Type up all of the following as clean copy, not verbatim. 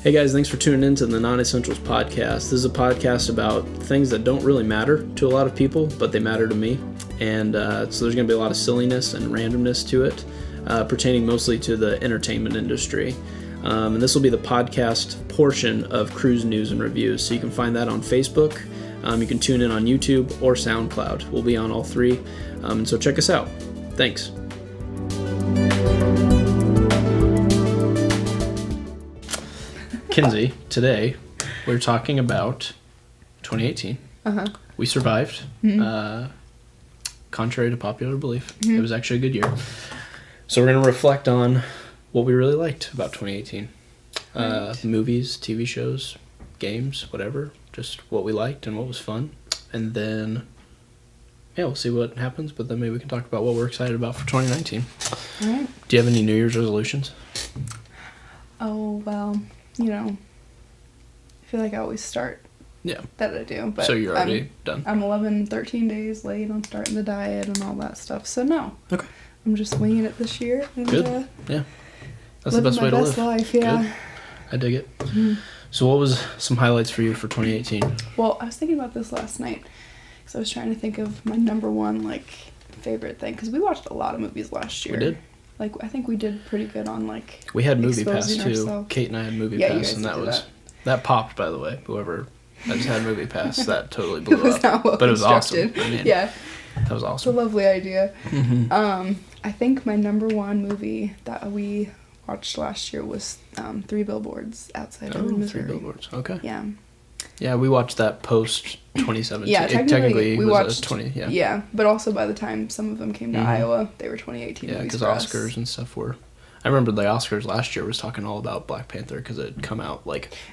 Hey guys, thanks for tuning in to the Non-Essentials podcast. This is a podcast about things that don't really matter to a lot of people, but they matter to me. And so there's going to be a lot of silliness and randomness to it, pertaining mostly to the entertainment industry. And this will be the podcast portion of Cruise News and Reviews. So you can find that on Facebook. You can tune in on YouTube or SoundCloud. We'll be on all three. So check us out. Thanks. Kenzie, today we're talking about 2018. We survived, contrary to popular belief. It was actually a good year. So we're going to reflect on what we really liked about 2018. Movies, TV shows, games, whatever. Just what we liked and what was fun. And then, we'll see what happens. But then maybe we can talk about what we're excited about for 2019. All right. Do you have any New Year's resolutions? Oh, well... I feel like I always start that I do. But so you're already done? I'm 13 days late on starting the diet and all that stuff, so no. Okay. I'm just winging it this year. And, good. Yeah. That's the best way to live. Life, yeah. Good. I dig it. Mm-hmm. So what was some highlights for you for 2018? Well, I was thinking about this last night, because I was trying to think of my number one, favorite thing, because we watched a lot of movies last year. We did? I think we did pretty good on, we had Movie Pass, too. Ourselves. Kate and I had Movie Pass, and that popped, by the way. Whoever has had Movie Pass, that totally blew up. It was not well but it was awesome. Yeah. That was awesome. It's a lovely idea. Mm-hmm. I think my number one movie that we watched last year was Three Billboards Outside of Missouri. 3 Billboards. Okay. Yeah. Yeah, we watched that post 2017. Yeah, technically we was watched 20. Yeah. Yeah, but also by the time some of them came to Iowa, they were 2018 Yeah, movies because Oscars and stuff were. I remember the Oscars last year was talking all about Black Panther because it had come out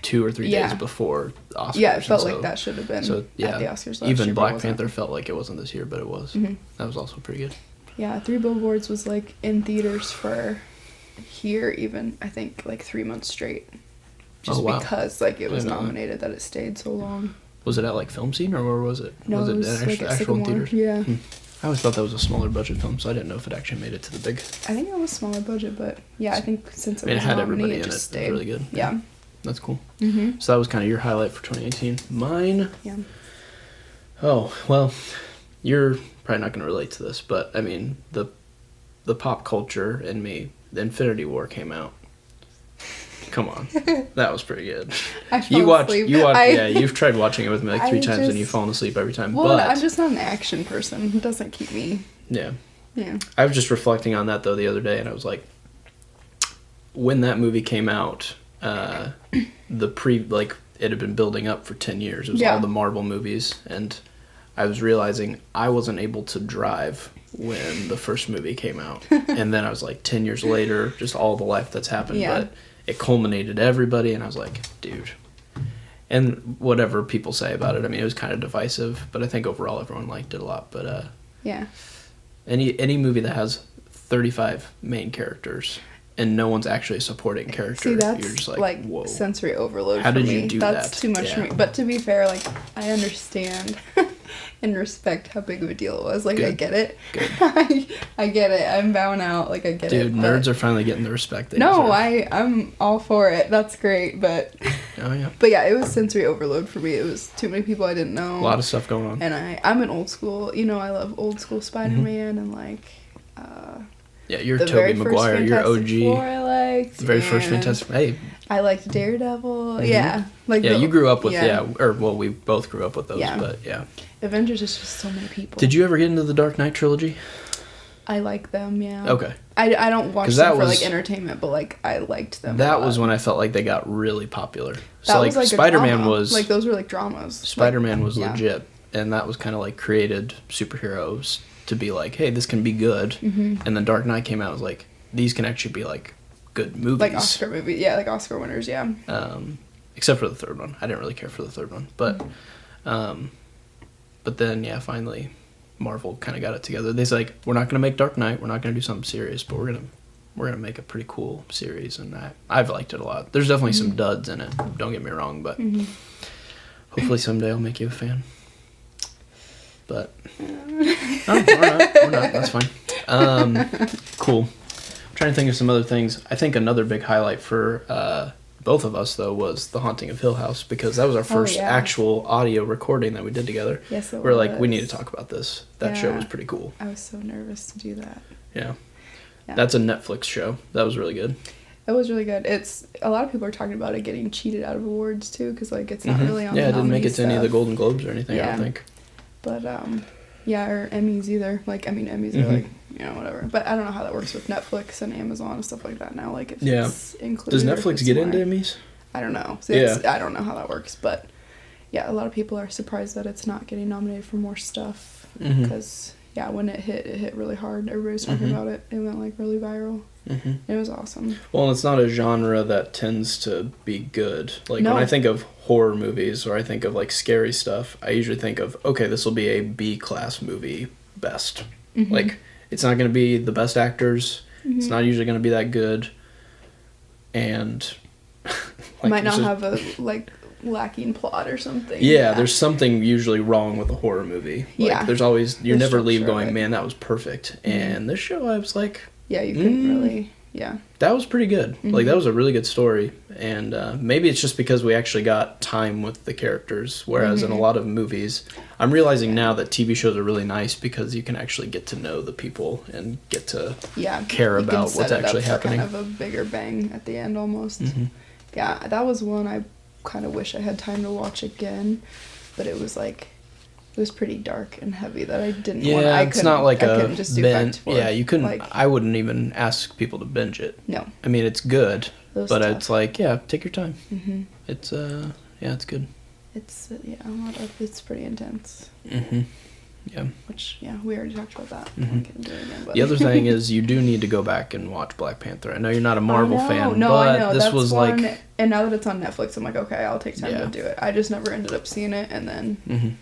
2 or 3 days before the Oscars. Yeah, it felt like that should have been at the Oscars last year. Even Black Panther felt like it wasn't this year, but it was. Mm-hmm. That was also pretty good. Yeah, 3 Billboards was in theaters for here even, I think 3 months straight. Just because it was nominated that it stayed so long. Was it at Film Scene or where was it? No, was it was actual in theaters? Yeah. I always thought that was a smaller budget film, so I didn't know if it actually made it to the big. I think it was smaller budget, but I think since it was had nominee, everybody it in just it. stayed. It was really good. Yeah. That's cool. Mm-hmm. So that was kind of your highlight for 2018. Mine. Yeah. Oh well, you're probably not going to relate to this, but I mean the pop culture in me. The Infinity War came out. Come on, that was pretty good. You watched. You've tried watching it with me 3 times and you've fallen asleep every time. Well, but I'm just not an action person. It doesn't keep me. Yeah. Yeah. I was just reflecting on that though the other day, and I was like, when that movie came out, it had been building up for 10 years. It was all the Marvel movies, and I was realizing I wasn't able to drive when the first movie came out, and then I was 10 years later, just all the life that's happened, but it culminated everybody, and I was like, dude. And whatever people say about it, I mean, it was kind of divisive, but I think overall everyone liked it a lot. But any movie that has 35 main characters and no one's actually a supporting character, see, that's you're just whoa. Sensory overload. How for did me. You do that's that? Too much for me. But to be fair, I understand and respect how big of a deal it was. I get it. Good. I get it. I'm bowing out. I get it. Dude, nerds are finally getting the respect they deserve. I'm all for it. That's great, but... Oh, yeah. But yeah, it was sensory overload for me. It was too many people I didn't know. A lot of stuff going on. And I'm an old school... I love old school Spider-Man and yeah, you're Tobey Maguire. You're OG. I liked. The very first Fantastic... Hey. I liked Daredevil. Mm-hmm. Yeah. You grew up with... we both grew up with those, but yeah. Avengers is just so many people. Did you ever get into the Dark Knight trilogy? I like them, yeah. Okay. I don't watch them for entertainment, but I liked them. That was when I felt like they got really popular. So was Spider-Man was... those were dramas. Spider-Man was legit, and that was kind of created superheroes to be hey, this can be good. Mm-hmm. And then Dark Knight came out, was these can actually be good movies. Oscar movies, yeah, Oscar winners, yeah. Except for the third one. I didn't really care for the third one. But but then, finally, Marvel kind of got it together. They said, we're not going to make Dark Knight, we're not going to do something serious, but we're gonna make a pretty cool series, and I've liked it a lot. There's definitely some duds in it, don't get me wrong, but hopefully someday I'll make you a fan. But we're not. That's fine. Cool. I'm trying to think of some other things. I think another big highlight for both of us, though, was The Haunting of Hill House, because that was our first actual audio recording that we did together. Yes, it was. We're like, we need to talk about this. That show was pretty cool. I was so nervous to do that. Yeah. That's a Netflix show. That was really good. It was really good. It's a lot of people are talking about it getting cheated out of awards too, because like it's not really on. Yeah, it didn't make it to any of the Golden Globes or anything. I don't think. But or Emmys either. Like Emmys are like whatever. But I don't know how that works with Netflix and Amazon and stuff like that now. Like if it's included. Does Netflix get into Emmys? I don't know. I don't know how that works, but yeah, a lot of people are surprised that it's not getting nominated for more stuff because when it hit really hard. Everybody was talking about it. It went like really viral. It was awesome. Well, it's not a genre that tends to be good. Like when I think of horror movies or I think of like scary stuff, I usually think of, okay, this will be a B-class movie best. Like it's not going to be the best actors. It's not usually going to be that good. And like, might not have a like lacking plot or something. Yeah, there's something usually wrong with a horror movie. Like, there's always, you never leave going, man, that was perfect. And this show, I was like, yeah, you couldn't really, that was pretty good. Like, that was a really good story. And maybe it's just because we actually got time with the characters, whereas in a lot of movies, I'm realizing now that TV shows are really nice because you can actually get to know the people and get to care about what's actually happening. Kind of a bigger bang at the end almost. Yeah, that was one I kind of wish I had time to watch again, but it was like, it was pretty dark and heavy that I didn't want. Yeah, it's not like a just binge. Yeah, you couldn't. Like, I wouldn't even ask people to binge it. No. I mean, it's good, but it's like, take your time. It's it's good. It's it's pretty intense. Yeah. Which we already talked about that. I can't do it again, but. The other thing is, you do need to go back and watch Black Panther. I know you're not a Marvel fan, but I know. This was one, like. And now that it's on Netflix, I'm like, okay, I'll take time to do it. I just never ended up seeing it, and then.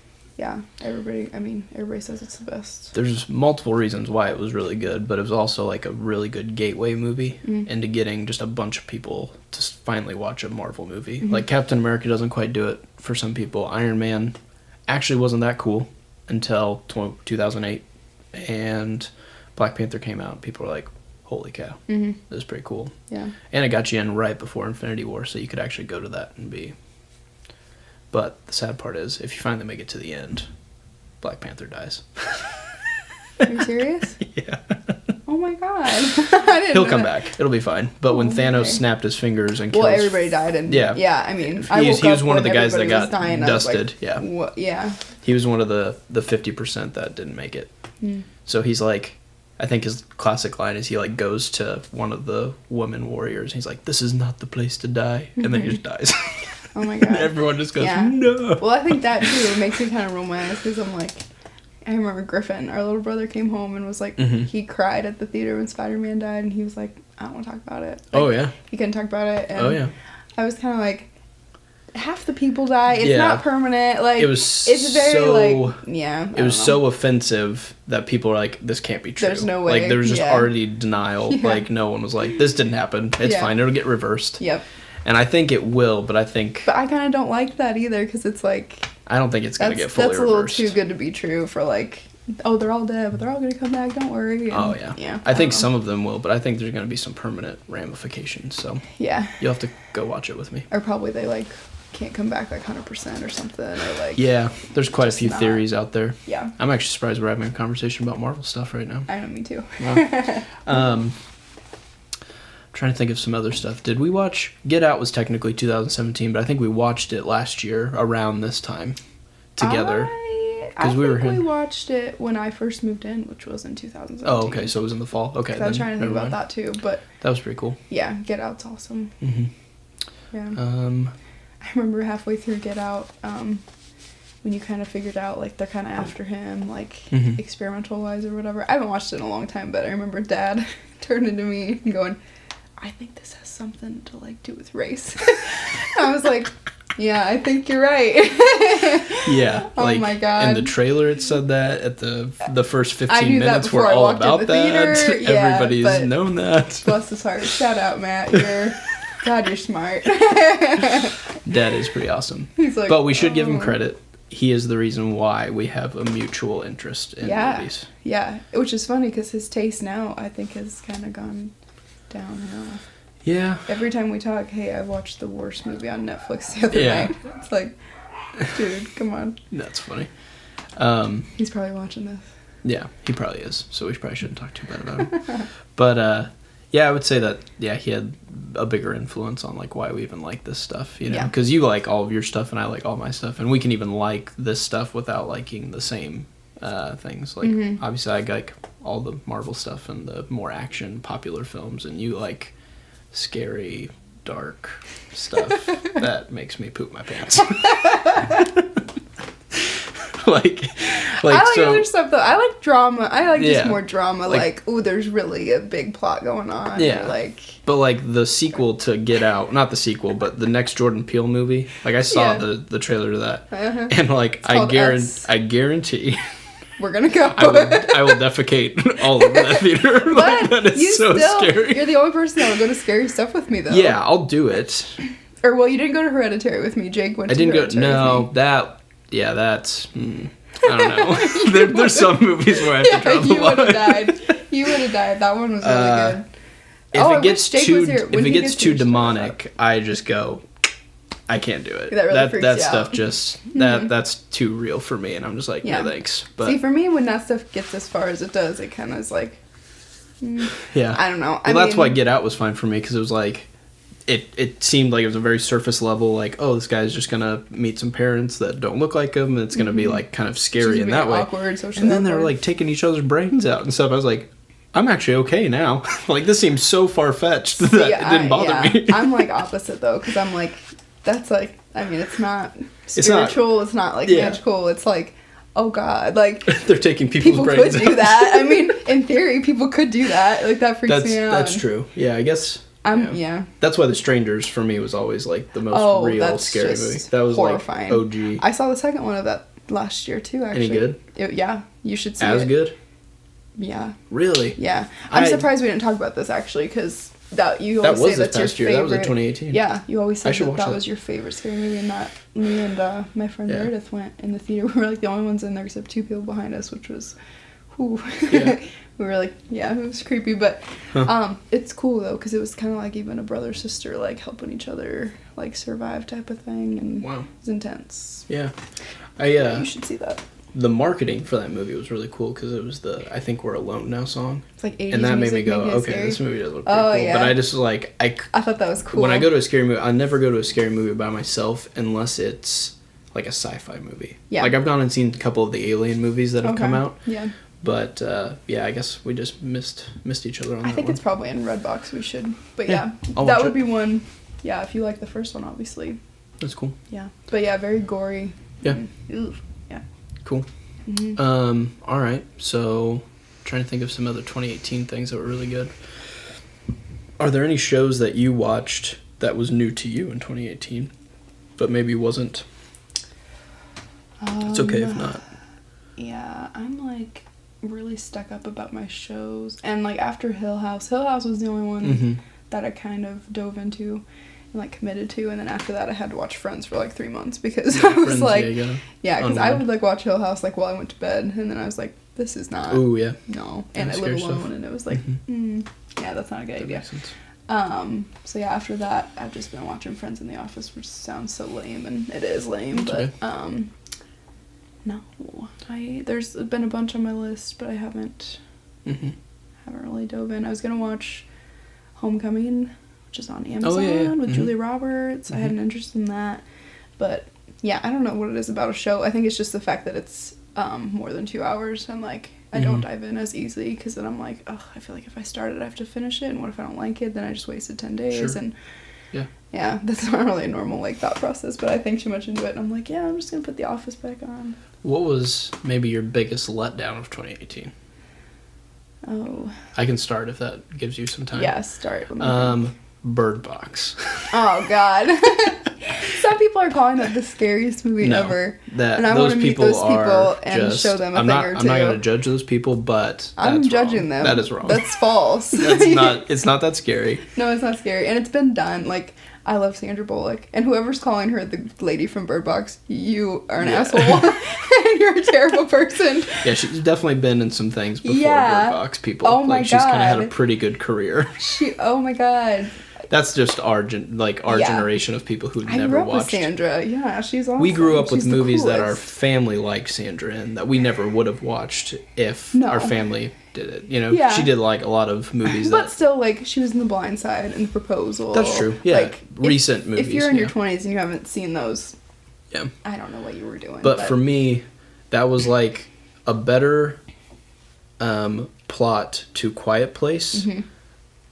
Everybody says it's the best. There's multiple reasons why it was really good, but it was also like a really good gateway movie into getting just a bunch of people to finally watch a Marvel movie. Like Captain America doesn't quite do it for some people. Iron Man actually wasn't that cool until 2008, and Black Panther came out. People were like, holy cow, this is pretty cool. Yeah. And it got you in right before Infinity War, so you could actually go to that and be... But the sad part is, if you finally make it to the end, Black Panther dies. Are you serious? Yeah. Oh my god. I didn't He'll come back. It'll be fine. But when Thanos snapped his fingers and killed... Well, everybody died. And yeah, I mean, he was one of the guys that got dusted. Like, what? Yeah. He was one of the 50% that didn't make it. So he's like... I think his classic line is he like goes to one of the women warriors. And he's like, this is not the place to die. And then he just dies. Oh my god. And everyone just goes, no. Well, I think that too makes me kind of romantic because I'm like, I remember Griffin, our little brother, came home and was like, he cried at the theater when Spider-Man died, and he was like, I don't want to talk about it. Like, he couldn't talk about it. And I was kind of like, half the people die. It's not permanent. Like, it's very like, it was so offensive that people were like, this can't be true. There's no way. Like, there was just already denial. Like, no one was like, this didn't happen. It's fine. It'll get reversed. Yep. And I think it will, but I kind of don't like that either, because it's like... I don't think it's going to get fully reversed. That's a little too good to be true for like, oh, they're all dead, but they're all going to come back, don't worry. And, yeah. I think some of them will, but I think there's going to be some permanent ramifications, so... Yeah. You'll have to go watch it with me. Or probably they, like, can't come back, like, 100% or something, or like... Yeah, there's quite a few theories out there. Yeah. I'm actually surprised we're having a conversation about Marvel stuff right now. I know, me too. Wow. Trying to think of some other stuff. Did we watch... Get Out was technically 2017, but I think we watched it last year around this time together. I think we watched it when I first moved in, which was in 2017. Oh, okay, so it was in the fall. Okay, I was trying to think about that too, but... That was pretty cool. Yeah, Get Out's awesome. Yeah. I remember halfway through Get Out, when you kind of figured out, like, they're kind of after him, like, experimental-wise or whatever. I haven't watched it in a long time, but I remember Dad turning to me and going... I think this has something to, like, do with race. I was like, yeah, I think you're right. Yeah. Oh, my God. In the trailer, it said that. At the first 15 minutes, we're all about that. Theater. Everybody's known that. Bless his heart. Shout out, Matt. You're smart. Dad is pretty awesome. He's like, but we should give him credit. He is the reason why we have a mutual interest in movies. Yeah, which is funny because his taste now, I think, has kind of gone downhill. Yeah. Every time we talk, hey, I watched the worst movie on Netflix the other night. It's like, dude, come on. That's funny. He's probably watching this. Yeah, he probably is. So we probably shouldn't talk too bad about him. But yeah, I would say that he had a bigger influence on like why we even like this stuff, you know, because you like all of your stuff and I like all my stuff, and we can even like this stuff without liking the same things. Like obviously I like all the Marvel stuff and the more action popular films, and you like scary dark stuff that makes me poop my pants. like I like so, other stuff though. I like drama. I like just more drama. Like, ooh, there's really a big plot going on. Yeah. Or like, but like the sequel to Get Out, not the sequel, but the next Jordan Peele movie. Like I saw the trailer to that, and like I guarantee. We're gonna go. I will defecate all over that theater. Like, that is so scary. You're the only person that will go to scary stuff with me, though. Yeah, I'll do it. Or well, you didn't go to Hereditary with me. Jake went. I didn't go. No, that. Yeah, that's. I don't know. There's some movies where I have to draw the line. You would have died. You would have died. That one was really good. If it gets too demonic, I just go. I can't do it. That really freaks you out. Stuff just that's too real for me, and I'm just like, no thanks. But see, for me, when that stuff gets as far as it does, it kind of is like, yeah, I don't know. Well, that's why Get Out was fine for me, because it was like, it seemed like it was a very surface level, like, oh, this guy's just gonna meet some parents that don't look like him, and it's gonna be like kind of scary in that way. Awkward, and then they were like taking each other's brains out and stuff. I was like, I'm actually okay now. Like, this seems so far fetched that it didn't bother me. I'm like opposite though, because I'm like. That's like, I mean, it's not spiritual, it's not like magical, it's like, oh God, like... They're taking people's brains out. People could do that. I mean, in theory, people could do that. Like, that freaks me out. That's true. Yeah, I guess... That's why The Strangers, for me, was always, like, the most real scary movie. That was, horrifying. Like, OG. I saw the second one of that last year, too, actually. Any good? Yeah, you should see it. As good? Yeah. Really? Yeah. I'm surprised we didn't talk about this, actually, because... That you always say that's your favorite. That was in 2018. Yeah, you always say that was your favorite scary movie, and that me and my friend Meredith went in the theater. We were like the only ones in there except two people behind us, which was, we were like, it was creepy, but it's cool though because it was kind of like even a brother sister like helping each other like survive type of thing, and it was intense. Yeah, you should see that. The marketing for that movie was really cool because it was the I Think We're Alone Now song. It's like 80s and that made me go, okay, this movie does look pretty cool. Yeah. But I just was like, I thought that was cool. When I go to a scary movie, I never go to a scary movie by myself unless it's like a sci-fi movie. Yeah. Like I've gone and seen a couple of the Alien movies that have come out. Yeah. But I guess we just missed each other on that one. I think it's probably in Redbox. We should. But that would be one. Yeah, if you like the first one, obviously. That's cool. Yeah. But yeah, very gory. Yeah. Yeah. Cool. All right, so trying to think of some other 2018 things that were really good. Are there any shows that you watched that was new to you in 2018 but maybe wasn't? It's okay if not. Yeah, I'm like really stuck up about my shows, and like after Hill House was the only one that I kind of dove into and like committed to, and then after that I had to watch Friends for like 3 months because I was like, because I would like watch Hill House like while I went to bed, and then I was like, this is not. Ooh, yeah. No, and I live alone, stuff. And it was like, that's not a good idea. So yeah, after that I've just been watching Friends in the Office, which sounds so lame, and it is lame, but no, there's been a bunch on my list, but I haven't really dove in. I was gonna watch Homecoming, which is on Amazon with Julia Roberts. I had an interest in that, but yeah, I don't know what it is about a show. I think it's just the fact that it's more than 2 hours, and like I don't dive in as easily because then I'm like, oh, I feel like if I start it, I have to finish it, and what if I don't like it? Then I just wasted 10 days, and that's not really a normal like thought process. But I think too much into it, and I'm like, I'm just gonna put The Office back on. What was maybe your biggest letdown of 2018? Oh, I can start if that gives you some time. Yeah, start. Bird Box. Oh God. Some people are calling that the scariest movie ever. And I want to meet those people and show them a thing or two. I'm not going to judge those people, but I'm judging them. That is wrong. That's false. It's not that scary. No, it's not scary. And it's been done. Like, I love Sandra Bullock. And whoever's calling her the lady from Bird Box, you are an asshole. And you're a terrible person. Yeah, she's definitely been in some things before Bird Box, people. Oh my God. She's kind of had a pretty good career. Oh my God. That's just our generation of people who never grew up watched. With Sandra, yeah, she's awesome. We grew up with She's movies that our family liked Sandra in that we never would have watched if our family did it. You know, she did like a lot of movies. But still, like she was in The Blind Side and The Proposal. That's true. Yeah, like recent movies. If you're in your 20s and you haven't seen those, yeah, I don't know what you were doing. But for me, that was like a better plot to Quiet Place. Mm-hmm.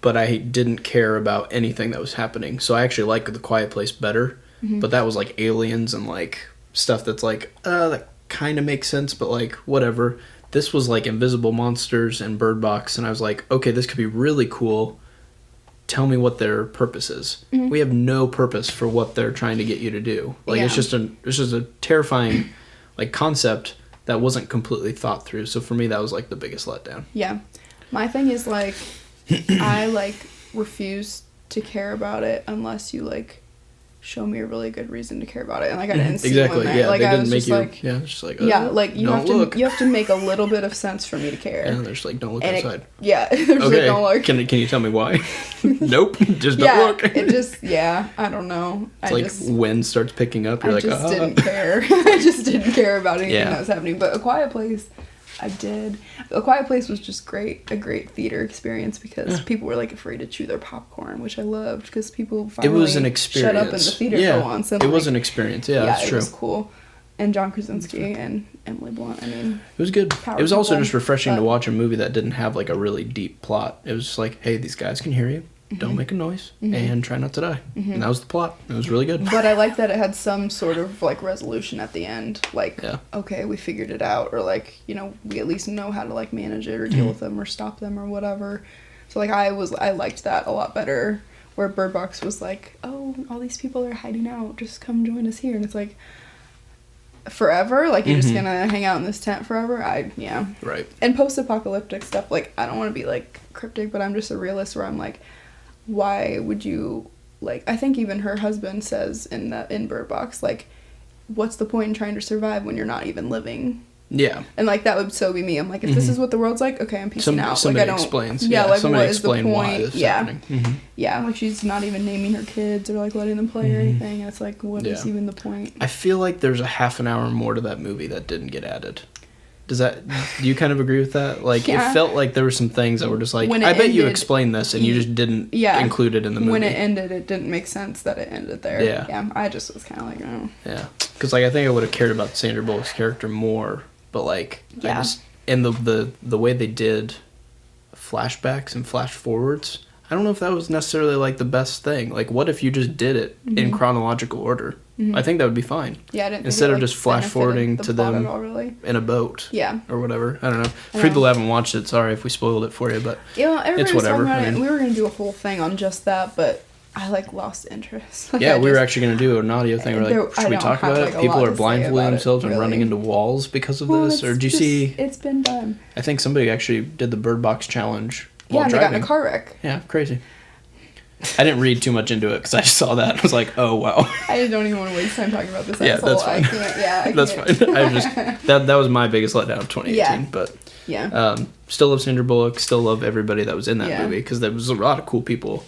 But I didn't care about anything that was happening. So I actually like The Quiet Place better. Mm-hmm. But that was like aliens and like stuff that's like, that kind of makes sense, but like whatever. This was like invisible monsters and Bird Box, and I was like, okay, this could be really cool. Tell me what their purpose is. Mm-hmm. We have no purpose for what they're trying to get you to do. Like it's just a terrifying like concept that wasn't completely thought through. So for me, that was like the biggest letdown. Yeah. My thing is like, I like refuse to care about it unless you like show me a really good reason to care about it, and like I didn't see one there. Yeah, like they I didn't was make just you. Like, it's just like like you you have to make a little bit of sense for me to care. Yeah, there's like don't look and outside. There's okay, like don't look. Can you tell me why? Nope, just don't look. It just I don't know. It's wind starts picking up. You're I like, just didn't care. I just didn't care about anything that was happening. But A Quiet Place, I did. A Quiet Place was just a great theater experience because people were like afraid to chew their popcorn, which I loved because people finally it was an experience. Shut up in the theater for once. And it was an experience. Yeah, that's true. It was cool. And John Krasinski and Emily Blunt. I mean, it was good. It was also just refreshing to watch a movie that didn't have like a really deep plot. It was just like, hey, these guys can hear you. Don't make a noise and try not to die. Mm-hmm. And that was the plot. It was really good. But I like that it had some sort of like resolution at the end. Like, okay, we figured it out, or like, you know, we at least know how to like manage it or deal with them or stop them or whatever. So like I liked that a lot better. Where Bird Box was like, oh, all these people are hiding out. Just come join us here, and it's like forever. Like you're just gonna hang out in this tent forever. Right. And post-apocalyptic stuff. Like I don't want to be like cryptic, but I'm just a realist where I'm like, why would you, like, I think even her husband says in Bird Box, like, what's the point in trying to survive when you're not even living? Yeah. And, like, that would so be me. I'm like, if this is what the world's like, okay, I'm peacing out. Somebody like, I don't, explains. Like, somebody what is the point? Why this is happening. Mm-hmm. Yeah, like, she's not even naming her kids or, like, letting them play or anything. And it's like, what is even the point? I feel like there's a half an hour more to that movie that didn't get added. Do you kind of agree with that? Like, it felt like there were some things that were just like, I bet you explained this and you just didn't include it in the movie. When it ended, it didn't make sense that it ended there. Yeah, I just was kind of like, oh. Yeah, because, like, I think I would have cared about Sandra Bullock's character more, but, like, and the way they did flashbacks and flash forwards, I don't know if that was necessarily, like, the best thing. Like, what if you just did it in chronological order? Mm-hmm. I think that would be fine. Yeah, I didn't instead think of just flash forwarding to them in a boat. Yeah. Or whatever. I don't know. For people who haven't watched it, sorry if we spoiled it for you, but it's whatever. I mean, we were going to do a whole thing on just that, but I, like, lost interest. Like, we were actually going to do an audio thing. We're like, should we talk about it? People are blindfolding themselves and running into walls because of this? Or do you see... It's been done. I think somebody actually did the Bird Box challenge while and driving. they got in a car wreck. Yeah, crazy. I didn't read too much into it because I just saw that and I was like, oh, wow. I don't even want to waste time talking about this asshole. That's fine. I can't. That's fine. I just that was my biggest letdown of 2018. But still love Sandra Bullock. Still love everybody that was in that movie because there was a lot of cool people.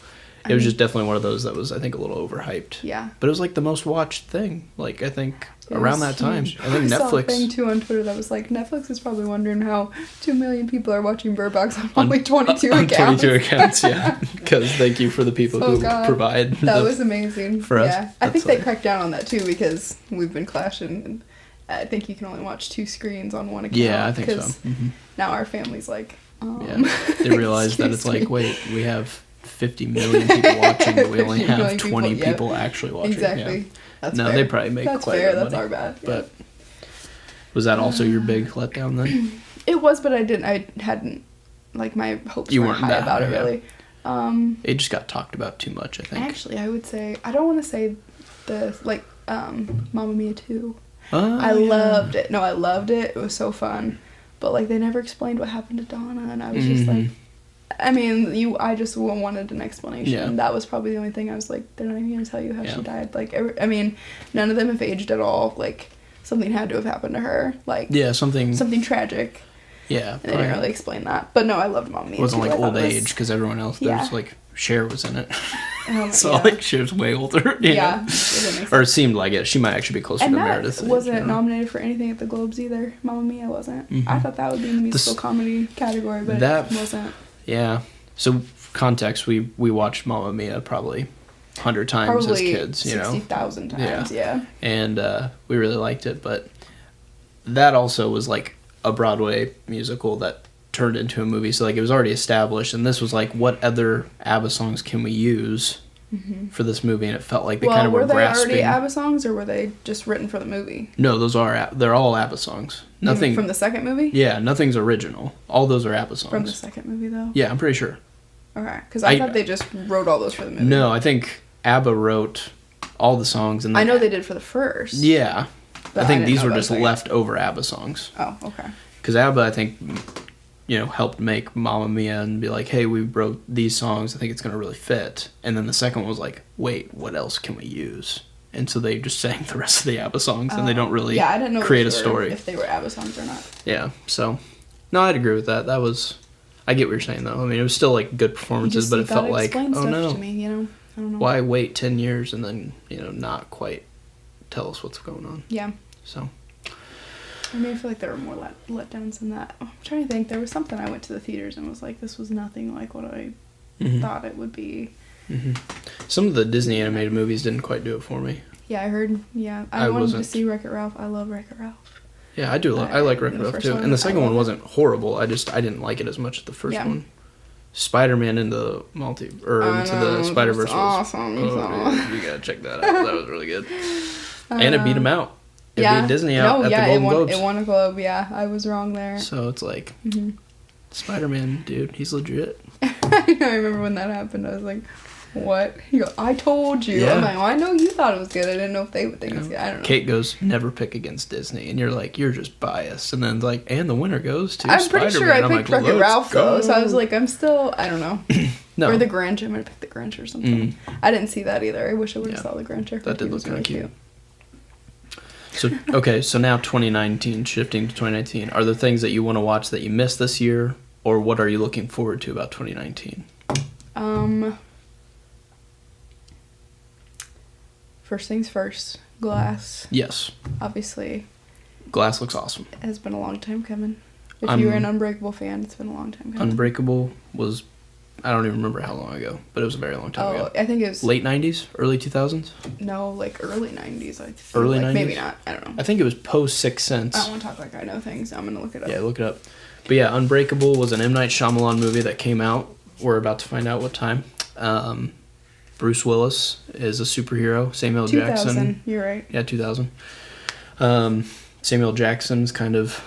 It was just definitely one of those that was, I think, a little overhyped. Yeah. But it was like the most watched thing. Like, I think around that time. Huge. I think Netflix. I saw a thing too on Twitter that was like, Netflix is probably wondering how 2 million people are watching Bird Box on only 22 accounts. 22 accounts, yeah. Because thank you for the people who provide. That was amazing. For us. Yeah. I think they cracked down on that too because we've been clashing. And I think you can only watch 2 screens on one account. Yeah, I think so. Mm-hmm. Now our family's like, They realize that it's like, wait, we have 50 million people watching, but we only have 20 people actually watching. Exactly. Yeah. That's no, fair. they probably make That's quite fair. a bit of That's money. Our bad. But was that also your big letdown then? It was, but I hadn't, like, my hopes weren't high about it, really. It just got talked about too much, I think. Actually, I would say, I don't want to say Mamma Mia 2. I loved it. No, I loved it. It was so fun. But, like, they never explained what happened to Donna, and I was just like, I mean, I just wanted an explanation. Yeah. That was probably the only thing I was like, they're not even going to tell you how she died. Like, I mean, none of them have aged at all. Like, something had to have happened to her. Like, something tragic. Yeah. And they didn't really explain that. But no, I loved Mamma Mia. It wasn't like old age, because everyone else, there's like, Cher was in it. So like she was way older. Yeah. Or it seemed like it. She might actually be closer to Meredith. And that wasn't nominated for anything at the Globes either. Mamma Mia wasn't. Mm-hmm. I thought that would be in the musical comedy category, but it wasn't. Yeah. So context, we watched Mamma Mia probably 100 times as kids. 60,000 times. Yeah. And we really liked it, but that also was like a Broadway musical that turned into a movie, so like it was already established, and this was like, what other ABBA songs can we use for this movie? And it felt like they kind of were grasping. Were they already ABBA songs, or were they just written for the movie? No, they're all ABBA songs. Nothing from the second movie. Yeah, nothing's original. All those are ABBA songs from the second movie, though. Yeah, I'm pretty sure. Okay, because I thought they just wrote all those for the movie. No, I think ABBA wrote all the songs, and I know they did for the first. Yeah, I think these were just leftover ABBA songs. Oh, okay. Because ABBA, I think, helped make Mamma Mia and be like, hey, we wrote these songs, I think it's going to really fit. And then the second one was like, wait, what else can we use? And so they just sang the rest of the ABBA songs, and they don't really I didn't know create a story. If they were ABBA songs or not. Yeah, so, no, I'd agree with that. I get what you're saying, though. I mean, it was still, like, good performances, but it felt like, oh, no. To me, I don't know. Why wait 10 years and then, not quite tell us what's going on? Yeah. So... I mean, I feel like there were more letdowns than that. I'm trying to think. There was something I went to the theaters and was like, this was nothing like what I thought it would be. Mm-hmm. Some of the Disney animated movies didn't quite do it for me. Yeah, I heard. Yeah, I wanted to see Wreck-It Ralph. I love Wreck-It Ralph. Yeah, I do. I like Wreck-It Ralph too. And the second one wasn't horrible. I didn't like it as much as the first one. Spider-Man into the Spider-Verse was awesome. Dude, you gotta check that out. That was really good. And it beat him out. It beat Disney out at the Golden Globes. It won a Globe, yeah. I was wrong there. So it's like, Spider-Man, dude, he's legit. I remember when that happened. I was like, what? He goes, I told you. Yeah. I'm like, well, I know you thought it was good. I didn't know if they would think it's good. I don't know. Kate goes, never pick against Disney. And you're like, you're just biased. And then like, and the winner goes to I'm Spider-Man. pretty sure I picked Wreck-It Ralph, though. So I was like, I'm still, I don't know. No. Or the Grinch. I'm going to pick the Grinch or something. I didn't see that either. I wish I would have saw the Grinch. That did look kind of cute. So now 2019, shifting to 2019. Are there things that you want to watch that you missed this year, or what are you looking forward to about 2019? First things first, Glass. Yes. Obviously. Glass looks awesome. It has been a long time coming. If you're an Unbreakable fan, it's been a long time coming. Unbreakable was, I don't even remember how long ago, but it was a very long time ago. I think it was... Late 90s? Early 2000s? No, like early 90s, I think. Early 90s? Maybe not. I don't know. I think it was post Sixth Sense. I don't want to talk like I know things. I'm going to look it up. Yeah, look it up. But yeah, Unbreakable was an M. Night Shyamalan movie that came out. We're about to find out what time. Bruce Willis is a superhero. Samuel 2000, Jackson. You're right. Yeah, 2000. Samuel Jackson's kind of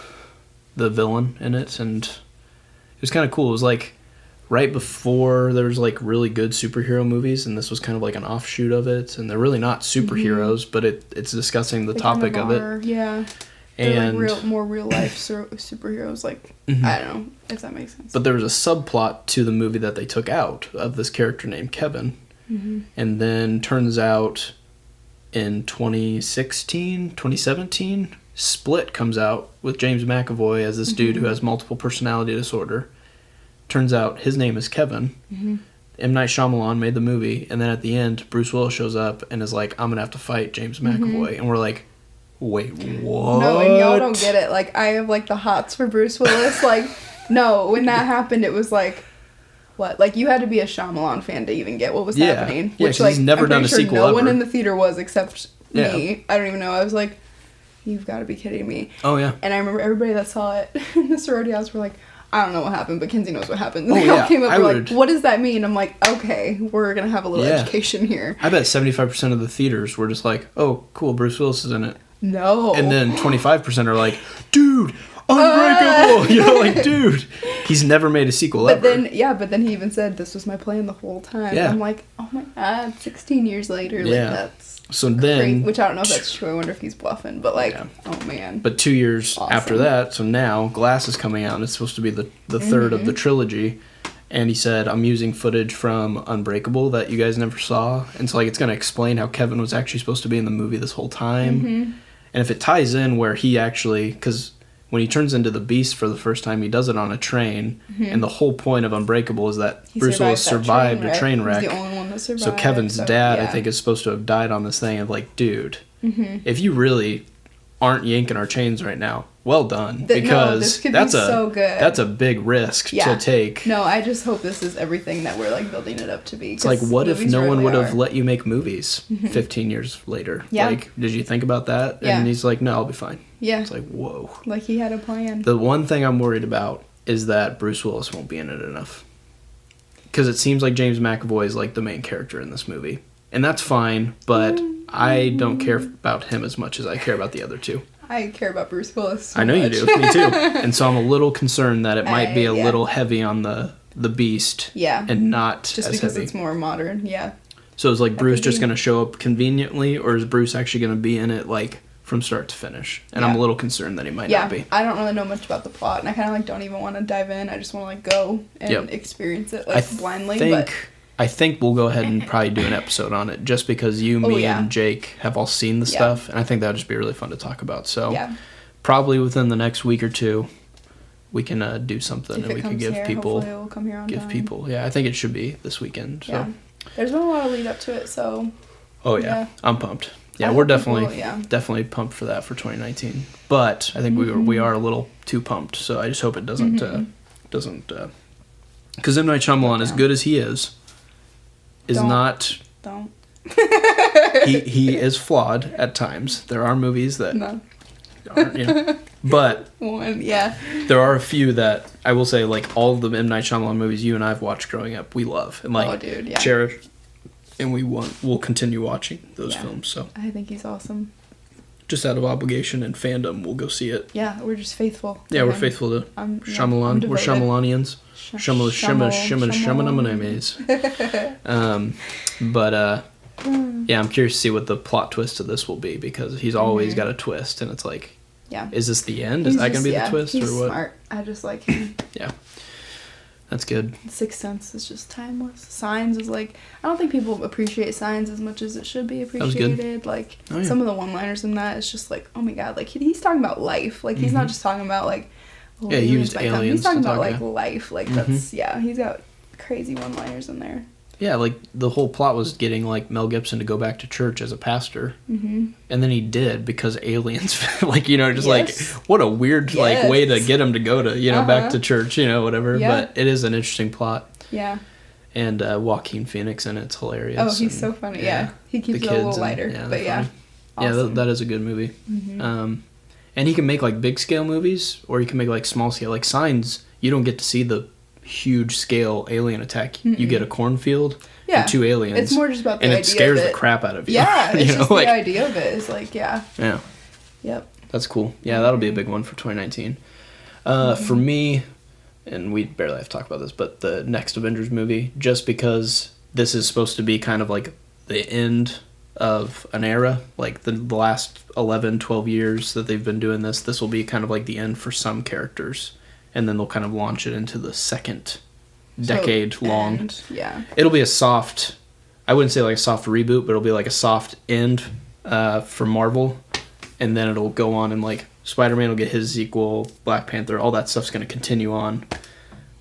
the villain in it, and it was kind of cool. It was like right before there was like really good superhero movies, and this was kind of like an offshoot of it. And they're really not superheroes, but it's discussing the topic of it. Yeah. And like more real life superheroes, like I don't know if that makes sense. But there was a subplot to the movie that they took out of this character named Kevin, and then turns out in 2017, Split comes out with James McAvoy as this dude who has multiple personality disorder. Turns out his name is Kevin. M. Night Shyamalan made the movie, and then at the end, Bruce Willis shows up and is like, I'm gonna have to fight James McAvoy, and we're like, wait, what? No, and y'all don't get it. Like, I have, like, the hots for Bruce Willis. Like, no, when that happened, it was like, what? Like, you had to be a Shyamalan fan to even get what was happening. Yeah, which, like, he's never done a sequel no ever. one in the theater was except me. I don't even know. I was like, you've got to be kidding me. Oh, yeah. And I remember everybody that saw it in the sorority house were like, I don't know what happened, but Kenzie knows what happened. And they all came up and were like, what does that mean? I'm like, okay, we're going to have a little education here. I bet 75% of the theaters were just like, oh, cool, Bruce Willis is in it. No. And then 25% are like, dude, Unbreakable! You know, like, dude, he's never made a sequel ever. But then he even said, this was my plan the whole time. Yeah. I'm like, oh my god, 16 years later, like, that's so then crazy. Which I don't know if that's true. I wonder if he's bluffing, but like, oh man. But 2 years after that, so now Glass is coming out, and it's supposed to be the third of the trilogy. And he said, I'm using footage from Unbreakable that you guys never saw. And so, like, it's going to explain how Kevin was actually supposed to be in the movie this whole time. And if it ties in where he actually, because when he turns into the Beast for the first time, he does it on a train, and the whole point of Unbreakable is that Bruce Willis survived a train wreck. He's the only one that survived. So Kevin's dad, I think, is supposed to have died on this thing. Of like, dude, if you really aren't yanking our chains right now, well done, because this could be so good. That's a big risk to take. No, I just hope this is everything that we're like building it up to be. It's like, what if no one would have let you make movies 15 years later? Yeah. Like, did you think about that? Yeah. And he's like, no, I'll be fine. Yeah. It's like, whoa. Like he had a plan. The one thing I'm worried about is that Bruce Willis won't be in it enough. Because it seems like James McAvoy is like the main character in this movie. And that's fine, but I don't care about him as much as I care about the other two. I care about Bruce Willis so I know much. you do. Me too. And so I'm a little concerned that it might be a little heavy on the Beast. Yeah. And not just as because heavy. it's more modern. Yeah. So is like Bruce just going to show up conveniently, or is Bruce actually going to be in it like from start to finish? And I'm a little concerned that he might not be. I don't really know much about the plot, and I kind of like don't even want to dive in. I just want to like go and experience it like blindly. I think we'll go ahead and probably do an episode on it, just because me, and Jake have all seen the stuff, and I think that would just be really fun to talk about. So probably within the next week or two, we can do something, and we can give people. Hopefully it will come here on time. People. Yeah, I think it should be this weekend. So. Yeah, there's been a lot of lead up to it, so. Oh yeah, I'm pumped. Yeah, we're definitely pumped for that for 2019. But I think we are a little too pumped. So I just hope it doesn't because M. Night Shyamalan, as good as he is not. Don't. he is flawed at times. There are movies that aren't, but there are a few that I will say, like all of the M. Night Shyamalan movies you and I've watched growing up, we love and like cherish, and we'll continue watching those films. So I think he's awesome. Just out of obligation and fandom, we'll go see it. Yeah, we're just faithful. Yeah, we're faithful to Shyamalan. We're Shyamalanians. But I'm curious to see what the plot twist of this will be, because he's always got a twist, and it's like, is this the end? Is that going to be the twist, he's or what? Smart. I just like him. Yeah, that's good. Sixth Sense is just timeless. Signs is like, I don't think people appreciate Signs as much as it should be appreciated. Like some of the one-liners in that is just like, oh my god, like he's talking about life. Like he's not just talking about like. He used aliens. He's talking about like life. Like that's he's got crazy one-liners in there. Yeah, like the whole plot was getting like Mel Gibson to go back to church as a pastor, and then he did because aliens, like like what a weird like way to get him to go to back to church, whatever. Yeah. But it is an interesting plot. Yeah. And Joaquin Phoenix in it's hilarious. Oh, he's so funny. Yeah, he keeps it a little lighter, but awesome. That is a good movie. And he can make like big scale movies, or he can make like small scale. Like Signs, you don't get to see the huge scale alien attack. You get a cornfield and two aliens. It's more just about the idea of it. And it scares the crap out of you. Yeah, it's just the idea of it is like, Yeah. Yep. That's cool. Yeah, that'll be a big one for 2019. For me, and we barely have to talk about this, but the next Avengers movie, just because this is supposed to be kind of like the end of an era, like the last 11, 12 years that they've been doing this will be kind of like the end for some characters. And then they'll kind of launch it into the second decade long. Yeah. It'll be a soft, I wouldn't say like a soft reboot, but it'll be like a soft end for Marvel. And then it'll go on and like Spider-Man will get his sequel, Black Panther, all that stuff's going to continue on.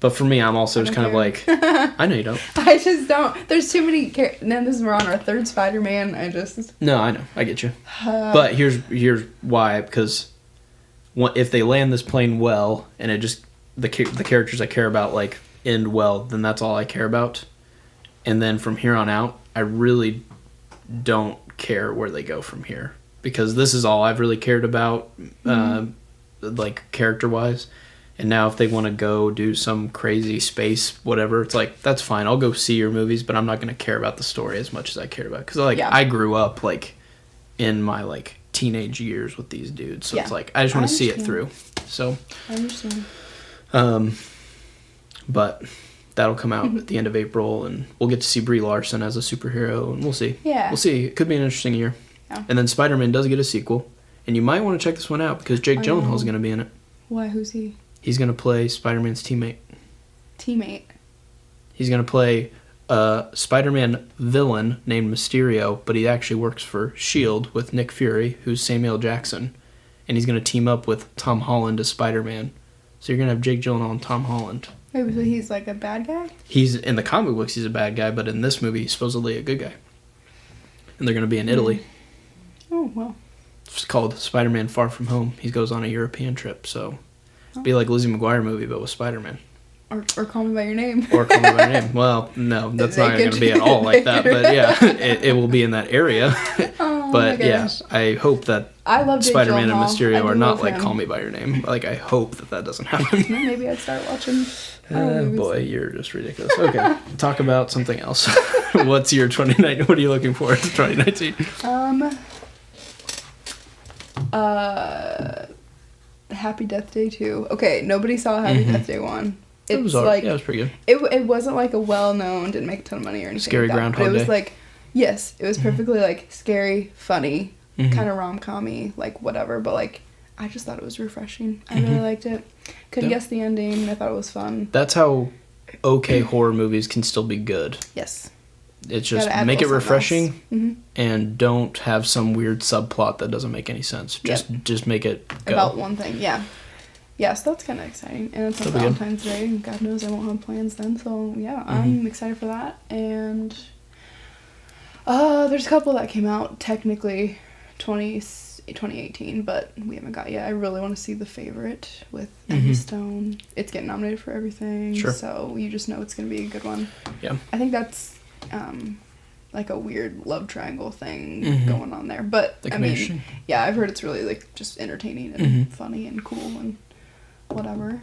But for me, I'm also just kind of like, I know you don't. I just don't. There's too many characters. We're on our third Spider-Man. No, I know. I get you. But here's why, because if they land this plane well, and it just the characters I care about like end well, then that's all I care about. And then from here on out, I really don't care where they go from here, because this is all I've really cared about, like character wise. And now if they want to go do some crazy space whatever, it's like, that's fine. I'll go see your movies, but I'm not going to care about the story as much as I care about it. Because I grew up like in my like teenage years with these dudes, so it's like I just want to see it through. So I understand. But that'll come out at the end of April, and we'll get to see Brie Larson as a superhero, and we'll see. Yeah, we'll see. It could be an interesting year. Yeah. And then Spider-Man does get a sequel, and you might want to check this one out because Jake Gyllenhaal's going to be in it. Why? Who's he? He's going to play Spider-Man's teammate. He's going to play a Spider-Man villain named Mysterio, but he actually works for S.H.I.E.L.D. with Nick Fury, who's Samuel Jackson. and he's going to team up with Tom Holland as Spider-Man. So you're going to have Jake Gyllenhaal and Tom Holland. Wait, so he's like a bad guy? He's in the comic books, he's a bad guy, but in this movie, he's supposedly a good guy. And they're going to be in Italy. Oh, well. It's called Spider-Man Far From Home. He goes on a European trip, so it'd be like Lizzie McGuire movie, but with Spider-Man. Or Call Me By Your Name. Or Call Me By Your Name. Well, no, that's not going to be at all like that. But yeah, it will be in that area. But yeah, I hope that Spider-Man and Mysterio are not like Call Me By Your Name. Like, I hope that doesn't happen. Maybe I'd start watching. Boy, you're just ridiculous. Okay, talk about something else. What's your 2019? What are you looking for in 2019? Happy Death Day 2. Okay, nobody saw Happy Death Day 1. It was like, yeah, it was pretty good. It wasn't like a well-known, didn't make a ton of money or anything. Scary like Groundhog Day. It was like, yes, it was perfectly like scary, funny, kind of rom-com-y, like whatever. But like, I just thought it was refreshing. I really liked it. Couldn't guess the ending. I thought it was fun. That's how okay horror movies can still be good. Yes. It's just make it refreshing and don't have some weird subplot that doesn't make any sense. Just make it go. About one thing, yeah. Yeah, so that's kind of exciting. And it's on Valentine's Day. God knows I won't have plans then. So, yeah, I'm excited for that. And there's a couple that came out, technically 2018, but we haven't got yet. I really want to see The Favorite with Emma Stone. It's getting nominated for everything. Sure. So you just know it's going to be a good one. Yeah. I think that's like a weird love triangle thing going on there. But, I mean, yeah, I've heard it's really, like, just entertaining and funny and cool and whatever.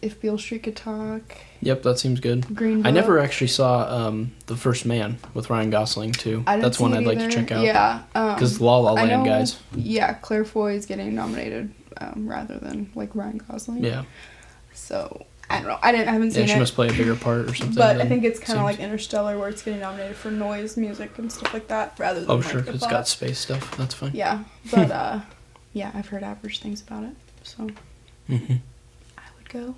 If Beale Street Could Talk. Yep, that seems good. Green Book. I never actually saw The First Man with Ryan Gosling too. That's one I'd like to check out. Yeah, because La La Land guys. Yeah, Claire Foy is getting nominated rather than like Ryan Gosling. Yeah. So I don't know. I haven't seen it. Yeah, she must play a bigger part or something. But I think it's kind of like Interstellar, where it's getting nominated for noise, music, and stuff like that, rather than. Oh sure, it's got space stuff. That's fine. Yeah, but yeah, I've heard average things about it, so. I would go.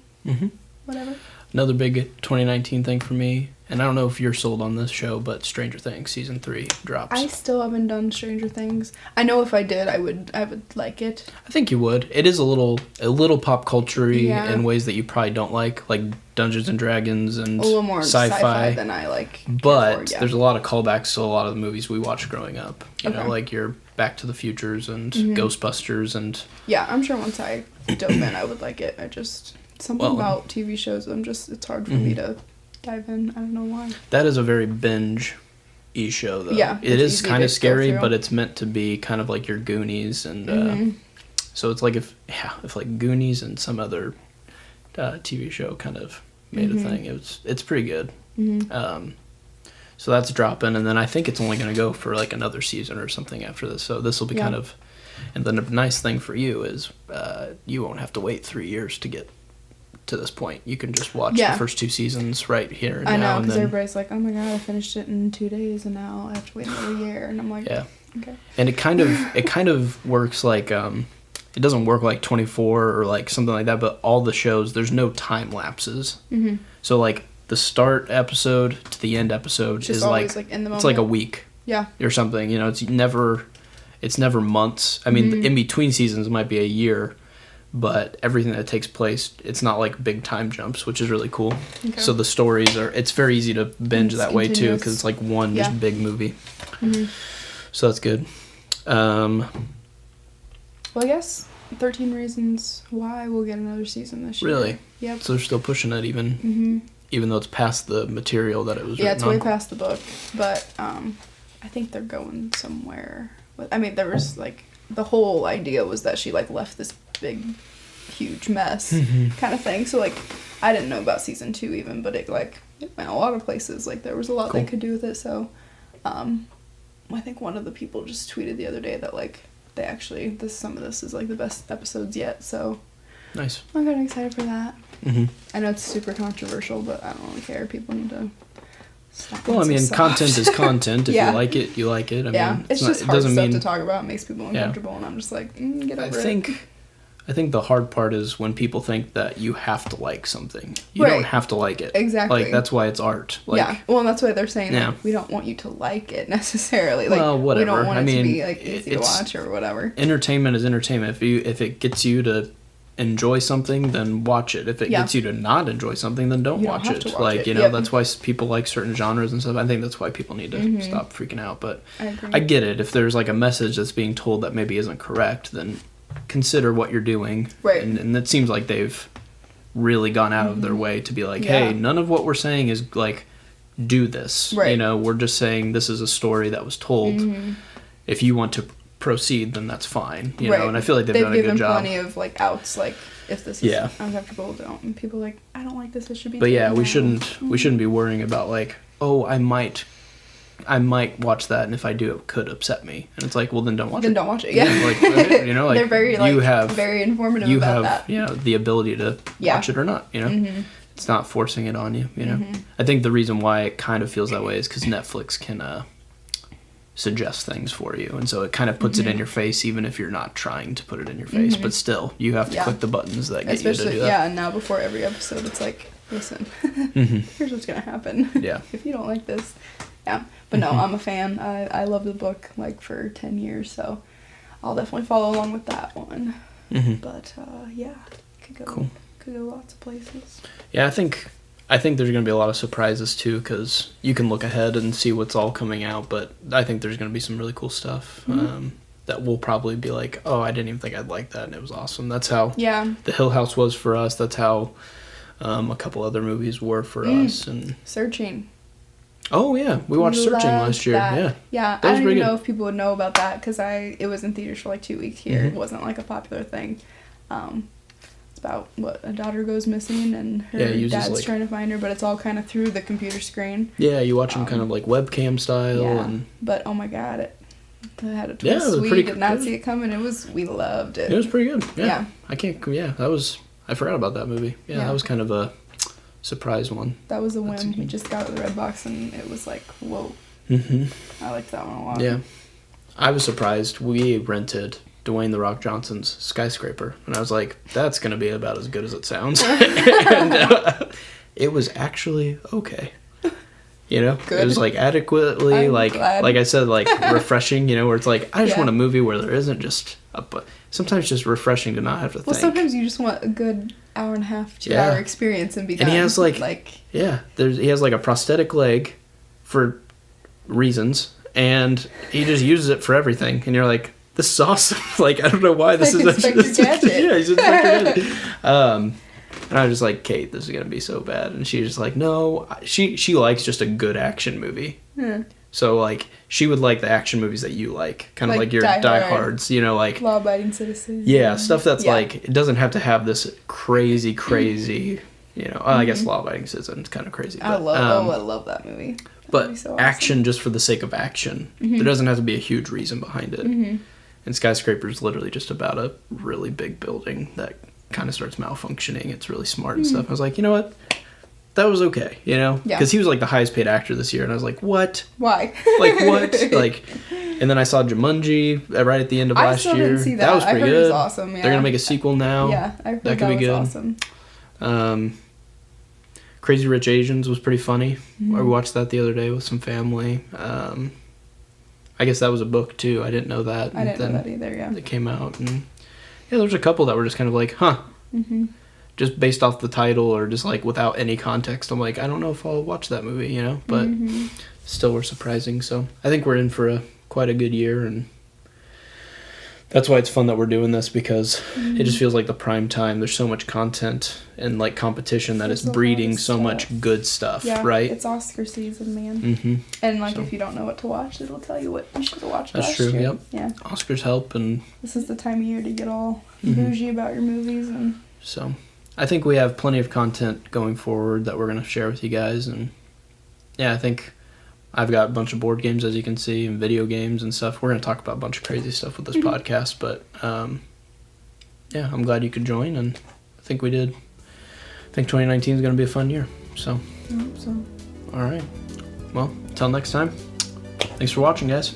Whatever. Another big 2019 thing for me, and I don't know if you're sold on this show, but Stranger Things season 3 drops. I still haven't done Stranger Things. I know if I did, I would like it. I think you would. It is a little pop culture-y in ways that you probably don't like Dungeons and Dragons and a little more sci-fi than I like. But there's a lot of callbacks to a lot of the movies we watched growing up. You know, like your Back to the Futures and Ghostbusters and. Yeah, I'm sure once I dove in, I would like it. I just. Something about TV shows, it's hard for me to dive in. I don't know why. That is a very binge-y show, though. Yeah. It is kind of scary, but it's meant to be kind of like your Goonies. And so it's like if like Goonies and some other TV show kind of made a thing. It's pretty good. So that's dropping, and then I think it's only going to go for like another season or something after this. So this will be kind of... And then the nice thing for you is you won't have to wait 3 years to get to this point. You can just watch the first 2 seasons right here and now. I know, because everybody's like, oh my god, I finished it in 2 days and now I have to wait another year. And I'm like, okay. And it kind of works like, it doesn't work like 24 or like something like that, but all the shows, there's no time lapses. So like the start episode to the end episode is like in the moment. It's like a week. Yeah. Or something, you know, it's never months. I mean, in between seasons might be a year, but everything that takes place, it's not like big time jumps, which is really cool. Okay. So the stories it's very easy to binge that way too, because it's like one just big movie. So that's good. Well, I guess 13 Reasons Why we'll get another season this year. Really? Yep. So they're still pushing it even though it's past the material that it was written on. Yeah, it's way past the book, but I think they're going somewhere. I mean, there was like the whole idea was that she like left this big, huge mess kind of thing. So like, I didn't know about season 2 even, but it went a lot of places. Like there was a lot they could do with it. So, I think one of the people just tweeted the other day that like they actually some of this is like the best episodes yet. So nice. I'm kind of excited for that. I know it's super controversial, but I don't really care. People need to. Well, I mean, content is content. If you like it, you like it. I mean, it's just hard stuff to talk about. It makes people uncomfortable, and I'm just like, get over it. I think the hard part is when people think that you have to like something. You Right. don't have to like it. Exactly. Like, that's why it's art. Like, yeah. Well, and that's why they're saying, Yeah. like, we don't want you to like it necessarily. Like, well, whatever. we don't want I it mean, to be, like, easy to watch or whatever. Entertainment is entertainment. If it gets you to enjoy something, then watch it. If it gets you to not enjoy something, then don't watch it. Like, you know, that's why people like certain genres and stuff. I think that's why people need to stop freaking out. But I get it. If there's like a message that's being told that maybe isn't correct, then consider what you're doing. Right. And it seems like they've really gone out of their way to be like, hey, none of what we're saying is like, do this. Right. You know, we're just saying this is a story that was told. If you want to proceed, then that's fine. You know, and I feel like they've done a good job. They've given plenty of like outs, like if this is uncomfortable, don't. And people are like, I don't like this. It should be. But yeah, we shouldn't be worrying about like, oh, I might watch that, and if I do, it could upset me. And it's like, well, then don't watch it. Then don't watch it. Yeah. Like, you know, like they're very like you have very informative about that. You know, the ability to watch it or not. You know, it's not forcing it on you. You know, I think the reason why it kind of feels that way is because Netflix can suggest things for you, and so it kind of puts it in your face, even if you're not trying to put it in your face. But still, you have to click the buttons that get you to do that. Yeah, and now before every episode, it's like, listen, here's what's gonna happen. Yeah. If you don't like this, But no, I'm a fan. I love the book like for 10 years, so I'll definitely follow along with that one. But yeah, could go lots of places. Yeah, I think there's going to be a lot of surprises too, because you can look ahead and see what's all coming out, but I think there's going to be some really cool stuff that will probably be like, oh, I didn't even think I'd like that, and it was awesome. That's how The Hill House was for us. That's how a couple other movies were for us. And Searching. Oh yeah, we watched Searching last year. That. Yeah. I don't even know if people would know about that because it was in theaters for like 2 weeks here. It wasn't like a popular thing. It's about a daughter goes missing and her dad's trying to find her, but it's all kind of through the computer screen. Yeah, you watch them kind of like webcam style. Yeah, but oh my god, it had a twist. We did not see it coming. We loved it. It was pretty good. Yeah. I forgot about that movie. Yeah, that was kind of a surprise one. That was a whim. We just got it at the Redbox and it was like, whoa. I liked that one a lot. Yeah. I was surprised. We rented Dwayne "The Rock" Johnson's Skyscraper, and I was like, that's going to be about as good as it sounds. And it was actually okay. You know? Good. It was like adequately, like I said, like refreshing, you know, where it's like, I just want a movie where there isn't just sometimes just refreshing to not have to think. Well, sometimes you just want a good hour and a half, 2 hour experience and be done. And he has he has like a prosthetic leg for reasons, and he just uses it for everything, and you're like, this is awesome. Like, I don't know why this is Inspector Gadget. Yeah, he's Inspector Gadget. And I was just like, Kate, this is gonna be so bad, and she's just like, no, she likes just a good action movie. So like, she would like the action movies that you like, kind of like your diehards, you know, like Law-Abiding Citizens. Yeah, stuff that's like, it doesn't have to have this crazy, you know. I guess Law-Abiding Citizens is kind of crazy. But, I love that movie. But so awesome. Action just for the sake of action. There doesn't have to be a huge reason behind it. And Skyscraper is literally just about a really big building that kind of starts malfunctioning. It's really smart and stuff. I was like, you know what? That was okay, you know? Because he was like the highest paid actor this year, and I was like, what? Why? Like, what? Like, and then I saw Jumanji right at the end of last year. Didn't see that. That was pretty good. It was awesome, yeah. They're going to make a sequel now. Yeah, I heard that could be good. Awesome. Crazy Rich Asians was pretty funny. I watched that the other day with some family. I guess that was a book, too. I didn't know that. I didn't know that either, yeah. It came out, and there was a couple that were just kind of like, huh. Just based off the title or just like without any context. I'm like, I don't know if I'll watch that movie, you know, but still were surprising. So I think we're in for quite a good year, and that's why it's fun that we're doing this, because it just feels like the prime time. There's so much content and like competition that is breeding so much good stuff, right? It's Oscar season, man. And like, if you don't know what to watch, it'll tell you what you should have watched last year. That's true, yep. Yeah. Oscars help, and this is the time of year to get all bougie about your movies. And so I think we have plenty of content going forward that we're going to share with you guys. And yeah, I think I've got a bunch of board games, as you can see, and video games and stuff. We're going to talk about a bunch of crazy stuff with this podcast. But yeah, I'm glad you could join, and I think we did. I think 2019 is going to be a fun year. So I hope so. All right. Well, until next time. Thanks for watching, guys.